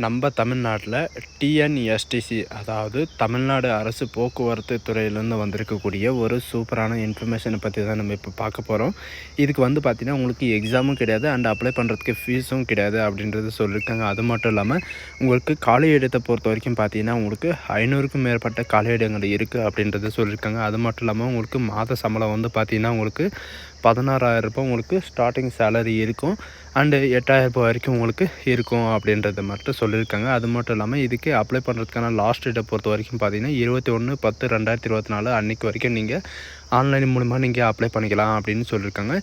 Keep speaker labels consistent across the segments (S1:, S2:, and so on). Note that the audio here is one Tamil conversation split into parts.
S1: நம்ம தமிழ்நாட்டில் டிஎன்எஸ்டிசி அதாவது தமிழ்நாடு அரசு போக்குவரத்து துறையிலேருந்து வந்திருக்கக்கூடிய ஒரு சூப்பரான இன்ஃபர்மேஷனை பற்றி தான் நம்ம இப்போ பார்க்க போகிறோம். இதுக்கு பார்த்திங்கன்னா உங்களுக்கு எக்ஸாமும் கிடையாது அண்ட் அப்ளை பண்ணுறதுக்கு ஃபீஸும் கிடையாது அப்படின்றது சொல்லியிருக்காங்க. அது மட்டும் இல்லாமல் உங்களுக்கு காலியிடத்தை பொறுத்த வரைக்கும் பார்த்திங்கன்னா உங்களுக்கு 500க்கும் மேற்பட்ட காலியிடங்கள் இருக்குது அப்படின்றத சொல்லியிருக்காங்க. அது மட்டும் இல்லாமல் உங்களுக்கு மாத சம்பளம் பார்த்திங்கன்னா உங்களுக்கு 16,000 ரூபாய் உங்களுக்கு ஸ்டார்டிங் சேலரி இருக்கும் அண்டு 8,000 ரூபாய் வரைக்கும் உங்களுக்கு இருக்கும் அப்படின்றத மட்டும் சொல்லியிருக்காங்க. அது மட்டும் இல்லாமல் இதுக்கு அப்ளை பண்ணுறதுக்கான லாஸ்ட் டேட்டை பொறுத்த வரைக்கும் பார்த்திங்கன்னா 21/10/2024 அன்றைக்கி வரைக்கும் நீங்கள் ஆன்லைன் மூலிமா நீங்கள் அப்ளை பண்ணிக்கலாம் அப்படின்னு சொல்லியிருக்காங்க.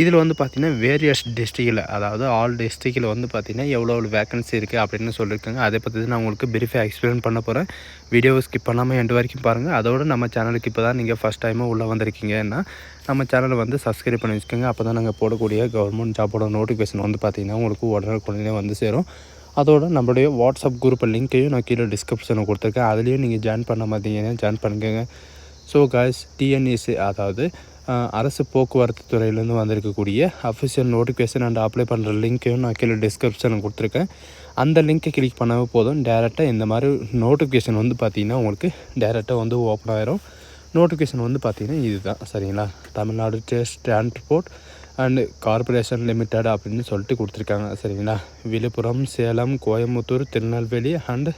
S1: இதில் பார்த்திங்கன்னா வேரியஸ் டிஸ்ட்ரிக்டில் அதாவது ஆல் டிஸ்ட்ரிக்டில் பார்த்திங்கன்னா எவ்வளோ வேக்கன்சி இருக்குது அப்படின்னு சொல்லியிருக்காங்க. அதை பற்றி நான் உங்களுக்கு பிரீஃபாக எக்ஸ்பிளைன் பண்ண போகிறேன். வீடியோவை ஸ்கிப் பண்ணாமல் எண்டு வரைக்கும் பாருங்கள். அதோடு நம்ம சேனலுக்கு இப்போ தான் நீங்கள் ஃபஸ்ட் டைமாக உள்ளே வந்திருக்கீங்கன்னா நம்ம சேனலை சப்ஸ்கிரைப் பண்ணி வச்சுக்கோங்க. அப்போ தான் நாங்கள் போடக்கூடிய கவர்மெண்ட் ஜாபோட நோட்டிஃபிகேஷன் பார்த்திங்கன்னா உங்களுக்கு உடனே சேரும். அதோட நம்மளுடைய வாட்ஸ்அப் குரூப் லிங்க்கையும் நான் கீழே டிஸ்கிரிப்ஷனில் கொடுத்துருக்கேன். அதுலேயும் நீங்கள் ஜாயின் பண்ண மாட்டீங்கன்னா ஜாயின் பண்ணுங்க. ஸோ காய்ஸ், டிஎன்எஸ்சி அதாவது அரசு போக்குவரத்து துறையிலேருந்து வந்திருக்கக்கூடிய அஃபிஷியல் நோட்டிஃபிகேஷன் அண்ட் அப்ளை பண்ணுற லிங்க்கையும் நான் கீழே டிஸ்கிரிப்ஷனில் கொடுத்துருக்கேன். அந்த லிங்க்கை கிளிக் பண்ணவே போதும், டேரெக்டாக இந்த மாதிரி நோட்டிஃபிகேஷன் பார்த்திங்கன்னா உங்களுக்கு டேரெக்டாக ஓப்பன் ஆகிரும். நோட்டிஃபிகேஷன் பார்த்திங்கன்னா இதுதான், சரிங்களா? Tamil Nadu state transport and corporation limited அப்படின்னு சொல்லிட்டு கொடுத்துருக்காங்க, சரிங்களா? Villupuram, Salem, Coimbatore, Tirunelveli and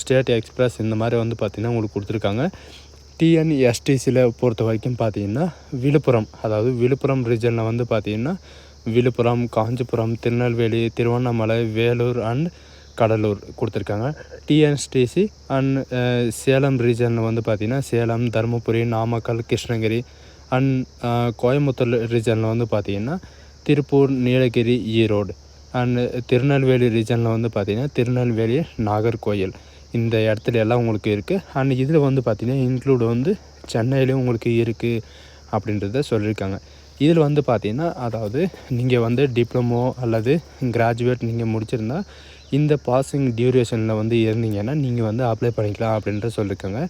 S1: state express இந்த மாதிரி பார்த்திங்கன்னா உங்களுக்கு கொடுத்துருக்காங்க. டிஎன்எஸ்டிசியில் பொறுத்த வரைக்கும் பார்த்திங்கன்னா விழுப்புரம், அதாவது விழுப்புரம் ரீஜனில் பார்த்திங்கன்னா விழுப்புரம், காஞ்சிபுரம், திருநெல்வேலி, திருவண்ணாமலை, வேலூர் அண்ட் கடலூர் கொடுத்துருக்காங்க. டிஎன்எஸ்டிசி அண்ட் சேலம் ரீஜனில் பார்த்திங்கன்னா சேலம், தருமபுரி, நாமக்கல், கிருஷ்ணகிரி அண்ட் கோயம்புத்தூர் ரீஜனில் பார்த்திங்கன்னா திருப்பூர், நீலகிரி, ஈரோடு அண்ட் திருநெல்வேலி ரீஜனில் பார்த்திங்கன்னா திருநெல்வேலி, நாகர்கோயில் இந்த இடத்துல எல்லாம் உங்களுக்கு இருக்குது. அண்ட் இதில் பார்த்திங்கன்னா இன்க்ளூடு சென்னையிலையும் உங்களுக்கு இருக்குது அப்படின்றத சொல்லியிருக்காங்க. இதில் பார்த்திங்கன்னா அதாவது நீங்கள் டிப்ளமோ அல்லது கிராஜுவேட் நீங்கள் முடிச்சிருந்தா இந்த பாசிங் டியூரேஷனில் இருந்தீங்கன்னா நீங்கள் அப்ளை பண்ணிக்கலாம் அப்படின்ற சொல்லியிருக்காங்க.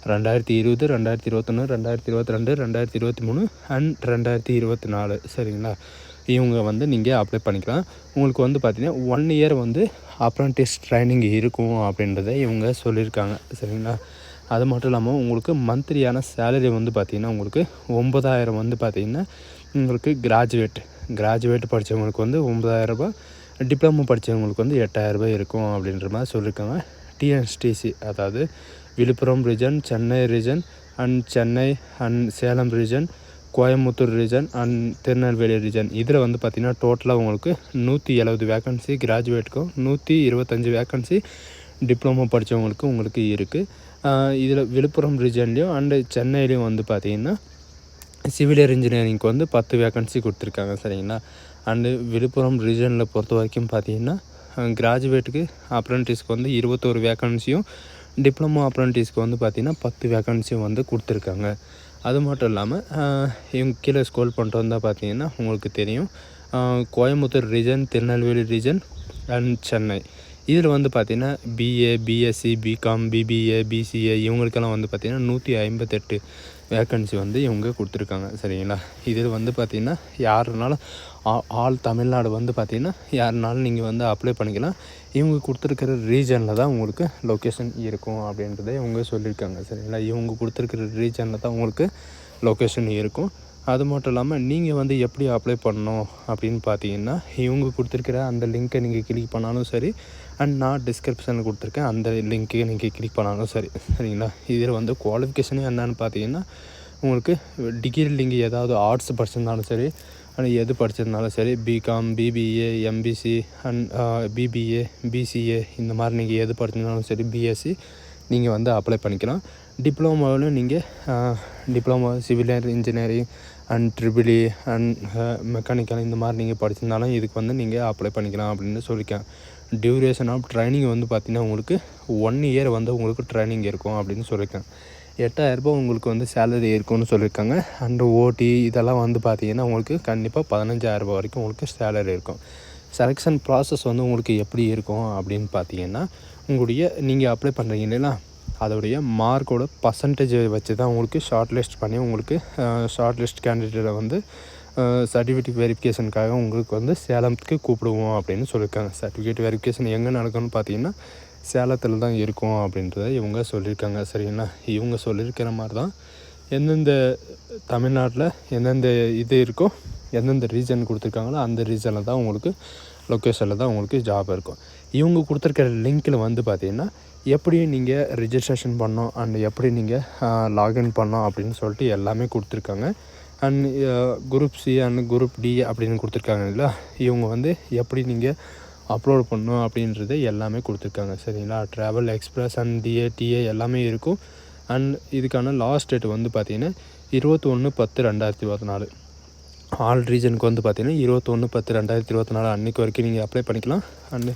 S1: 2020, 2021, 2022, 2023 அண்ட் 2024, சரிங்களா? இவங்க நீங்கள் அப்ளை பண்ணிக்கலாம். உங்களுக்கு பார்த்திங்கன்னா 1 இயர் அப்ரண்டிஸ் ட்ரைனிங் இருக்கும் அப்படின்றத இவங்க சொல்லியிருக்காங்க, சரிங்களா? அது மட்டும் இல்லாமல் உங்களுக்கு மந்த்லியான சேலரி பார்த்திங்கன்னா உங்களுக்கு 9,000 பார்த்திங்கன்னா உங்களுக்கு கிராஜுவேட் படித்தவங்களுக்கு 9,000 ரூபாய், டிப்ளமோ படித்தவங்களுக்கு 8,000 ரூபாய் இருக்கும் அப்படின்ற மாதிரி சொல்லியிருக்காங்க. டிஎன்எஸ்டிசி அதாவது Villupuram region, Chennai region and Chennai and Salem region, Coimbatore region and Tirunelveli region இதில் பார்த்திங்கன்னா டோட்டலாக உங்களுக்கு 170 வேக்கன்சி கிராஜுவேட்டுக்கும், 125 வேக்கன்சி டிப்ளமோ படித்தவங்களுக்கு உங்களுக்கு இருக்குது. இதில் விழுப்புரம் ரீஜன்லேயும் அண்டு சென்னையிலையும் பார்த்திங்கன்னா சிவில் இன்ஜினியரிங்க்கு 10 வேக்கன்சி கொடுத்துருக்காங்க, சரிங்களா? அண்டு விழுப்புரம் ரீஜனில் பொறுத்த வரைக்கும் பார்த்திங்கன்னா கிராஜுவேட்டுக்கு அப்ரண்டிஸ்க்கு 21 வேக்கன்சியும், டிப்ளமோ அப்ரண்டிஸ்க்கு பார்த்திங்கன்னா 10 வேக்கன்சியும் கொடுத்துருக்காங்க. அது மட்டும் இல்லாமல் இவங்க கீழே ஸ்க்ரோல் பண்ணிட்டு வந்தால் பார்த்திங்கன்னா உங்களுக்கு தெரியும் Coimbatore region, Tirunelveli region and Chennai இதில் பார்த்திங்கன்னா BA, BSc, BCom, BBA, BCA இவங்களுக்கெல்லாம் பார்த்திங்கன்னா 158 வேக்கன்சி இவங்க கொடுத்துருக்காங்க, சரிங்களா? இதில் பார்த்திங்கன்னா யாருனாலும் ஆல் தமிழ்நாடு பார்த்திங்கன்னா யாருனாலும் நீங்கள் அப்ளை பண்ணிக்கலாம். இவங்க கொடுத்துருக்கிற ரீஜனில் தான் உங்களுக்கு லொக்கேஷன் இருக்கும் அப்படின்றத இவங்க சொல்லியிருக்காங்க, சரிங்களா? இவங்க கொடுத்துருக்கிற ரீஜனில் தான் உங்களுக்கு லொக்கேஷன் இருக்கும். அது மட்டும் இல்லாமல் நீங்கள் எப்படி அப்ளை பண்ணணும் அப்படின்னு பார்த்தீங்கன்னா இவங்க கொடுத்துருக்கிற அந்த லிங்க்கை நீங்கள் கிளிக் பண்ணாலும் சரி அண்ட் நான் டிஸ்கிரிப்ஷனில் கொடுத்துருக்கேன் அந்த லிங்க்கை நீங்கள் கிளிக் பண்ணாலும் சரி, சரிங்களா? இதில் குவாலிஃபிகேஷனே என்னன்னு பார்த்தீங்கன்னா உங்களுக்கு டிகிரி நீங்கள் ஏதாவது ஆர்ட்ஸ் படிச்சிருந்தாலும் சரி அண்ட் எது படிச்சிருந்தாலும் சரி, BCom, BBA, MPC and BBA, BCA இந்த மாதிரி நீங்கள் எது படிச்சிருந்தாலும் சரி, பிஎஸ்சி நீங்கள் அப்ளை பண்ணிக்கலாம். டிப்ளமோவிலும் நீங்கள் diploma civil engineering and triple and mechanical இந்த மாதிரி நீங்கள் படிச்சிருந்தாலும் இதுக்கு நீங்கள் அப்ளை பண்ணிக்கலாம் அப்படின்னு சொல்லியிருக்கேன். டியூரேஷன் ஆஃப் ட்ரைனிங் பார்த்திங்கன்னா உங்களுக்கு 1 இயர் உங்களுக்கு ட்ரைனிங் இருக்கும் அப்படின்னு சொல்லியிருக்கேன். 8,000 ரூபாய் உங்களுக்கு சேலரி இருக்கும்னு சொல்லியிருக்காங்க. அண்டு ஓடி இதெல்லாம் பார்த்திங்கன்னா உங்களுக்கு கண்டிப்பாக 15,000 ரூபாய் வரைக்கும் உங்களுக்கு சேலரி இருக்கும். செலெக்ஷன் ப்ராசஸ் உங்களுக்கு எப்படி இருக்கும் அப்படின்னு பார்த்தீங்கன்னா உங்களுடைய நீங்கள் அப்ளை பண்ணுறீங்க இல்லைங்களா, அதோடைய மார்க்கோட பர்சன்டேஜ் வச்சு தான் உங்களுக்கு ஷார்ட் லிஸ்ட் பண்ணி உங்களுக்கு ஷார்ட் லிஸ்ட் கேண்டிடேட்டை சர்டிஃபிகேட் வெரிஃபிகேஷனுக்காக உங்களுக்கு வந்து சேலத்துக்கு கூப்பிடுவோம் அப்படின்னு சொல்லியிருக்காங்க. சர்டிஃபிகேட் வெரிஃபிகேஷன் எங்கே நடக்கும்னு பார்த்தீங்கன்னா சேலத்தில் தான் இருக்கும் அப்படின்றத இவங்க சொல்லியிருக்காங்க. சரிங்களா, இவங்க சொல்லியிருக்கிற மாதிரி தான் எந்தெந்த தமிழ்நாட்டில் எந்தெந்த இது இருக்கோ, எந்தெந்த ரீஜன் கொடுத்துருக்காங்களோ அந்த ரீஜனில் தான் உங்களுக்கு லொக்கேஷனில் தான் உங்களுக்கு ஜாப் இருக்கும். இவங்க கொடுத்துருக்கிற லிங்க்கில் வந்து பார்த்திங்கன்னா எப்படி நீங்கள் ரிஜிஸ்ட்ரேஷன் பண்ணோம் அண்ட் எப்படி நீங்கள் லாகின் பண்ணோம் அப்படின்னு சொல்லிட்டு எல்லாமே கொடுத்துருக்காங்க. And group C and group D அப்படின்னு கொடுத்துருக்காங்க இல்லை, இவங்க வந்து எப்படி நீங்கள் அப்லோட் பண்ணணும் அப்படின்றது எல்லாமே கொடுத்துருக்காங்க. சரிங்களா, ட்ராவல் எக்ஸ்பிரஸ் அண்ட் டிஏ எல்லாமே இருக்கும். அண்ட் இதுக்கான லாஸ்ட் டேட் வந்து பார்த்திங்கன்னா 21/10/2024. ஆல் ரீஜனுக்கு வந்து பார்த்திங்கன்னா 21/10/2024 அன்றைக்கி வரைக்கும் நீங்கள் அப்ளை பண்ணிக்கலாம். அண்டு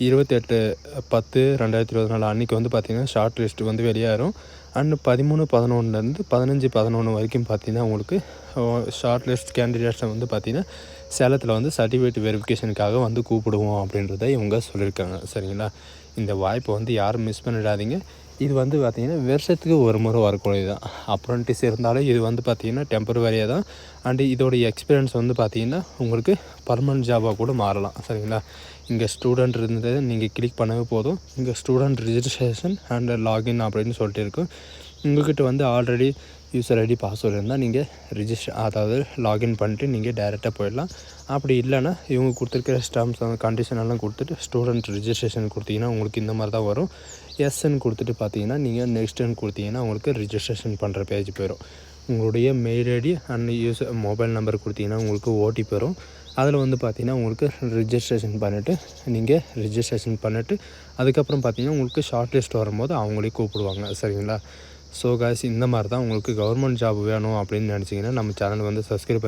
S1: 28/10/2024 அன்றைக்கி வந்து பார்த்திங்கன்னா ஷார்ட் லிஸ்ட் வந்து வெளியாகிடும். அண்டு 13/11 15/11 வரைக்கும் பார்த்திங்கன்னா உங்களுக்கு ஷார்ட் லிஸ்ட் கேண்டிடேட்ஸை வந்து பார்த்திங்கன்னா சேலத்தில் வந்து சர்டிஃபிகேட் வெரிஃபிகேஷனுக்காக வந்து கூப்பிடுவோம் அப்படின்றத இவங்க சொல்லியிருக்காங்க. சரிங்களா, இந்த வாய்ப்பை வந்து யாரும் மிஸ் பண்ணிடாதீங்க. இது வந்து பார்த்திங்கன்னா வருஷத்துக்கு ஒரு முறை வரக்கூடியது தான். அப்ரண்டிஸ் இருந்தாலும் இது வந்து பார்த்திங்கன்னா டெம்பரவரியாக தான். அண்டு இதோடைய எக்ஸ்பீரியன்ஸ் வந்து பார்த்திங்கன்னா உங்களுக்கு பர்மனெண்ட் ஜாபாக கூட மாறலாம். சரிங்களா, இங்கே ஸ்டூடெண்ட் இருந்ததை நீங்கள் கிளிக் பண்ணவே போதும். இங்கே ஸ்டூடெண்ட் ரிஜிஸ்ட்ரேஷன் அண்ட் லாகின் அப்படின்னு சொல்லிட்டு இருக்கும். உங்கள்கிட்ட வந்து ஆல்ரெடி யூசர் ஐடி பாஸ்வேர்டு இருந்தால் நீங்கள் அதாவது லாகின் பண்ணிட்டு நீங்கள் டைரெக்டாக போயிடலாம். அப்படி இல்லைன்னா இவங்க கொடுத்துருக்கிற ஸ்டம்ப்ஸ் அந்த கண்டிஷன் எல்லாம் கொடுத்துட்டு ஸ்டூடெண்ட் ரிஜிஸ்ட்ரேஷன் கொடுத்தீங்கன்னா உங்களுக்கு இந்த மாதிரி தான் வரும். எஸ்ன்னு கொடுத்துட்டு பார்த்தீங்கன்னா நீங்கள் நெக்ஸ்ட்டுன்னு கொடுத்தீங்கன்னா உங்களுக்கு ரிஜிஸ்ட்ரேஷன் பண்ணுற பேஜ் போயிடும். உங்களுடைய mail ID and user mobile number கொடுத்தீங்கன்னா உங்களுக்கு ஓடிபி வரும். அதில் வந்து பார்த்திங்கன்னா உங்களுக்கு ரிஜிஸ்ட்ரேஷன் பண்ணிவிட்டு அதுக்கப்புறம் பார்த்திங்கன்னா உங்களுக்கு ஷார்ட் லிஸ்ட் வரும்போது அவங்களே கூப்பிடுவாங்க. சரிங்களா, ஸோ காய்ஸ் இந்த மாதிரி தான் உங்களுக்கு கவர்மெண்ட் ஜாப் வேணும் அப்படின்னு நினச்சிங்கன்னா நம்ம சேனல் வந்து சப்ஸ்கிரைப்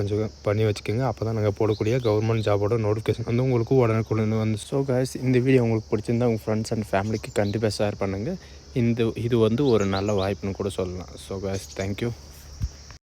S1: பண்ணி வச்சுக்கோங்க. அப்போ தான் நாங்கள் போடக்கூடிய கவர்மெண்ட் ஜாபோட நோட்டிஃபிகேஷன் வந்து உங்களுக்கு உடனுக்குடன் வந்து. ஸோ காய்ஸ் இந்த வீடியோ உங்களுக்கு பிடிச்சிருந்தா உங்கள் ஃப்ரெண்ட்ஸ் அண்ட் ஃபேமிலிக்கு கண்டிப்பாக ஷேர் பண்ணுங்கள். இது வந்து ஒரு நல்ல வாய்ப்புன்னு கூட சொல்லலாம். So guys thank you.